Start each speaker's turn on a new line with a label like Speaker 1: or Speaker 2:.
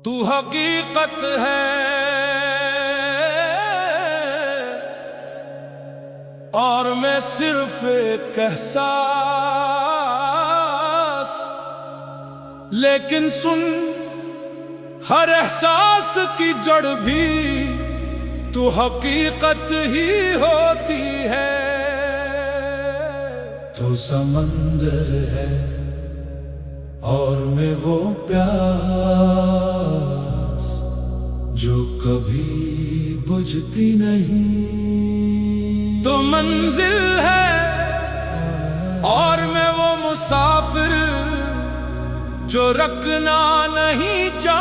Speaker 1: تو حقیقت ہے اور میں صرف ایک احساس، لیکن سن، ہر احساس کی جڑ بھی تو حقیقت ہی ہوتی ہے۔ تو سمندر ہے اور میں وہ پیاس جو کبھی بجھتی نہیں۔ تو منزل ہے اور میں وہ مسافر جو رکنا نہیں چاہتا۔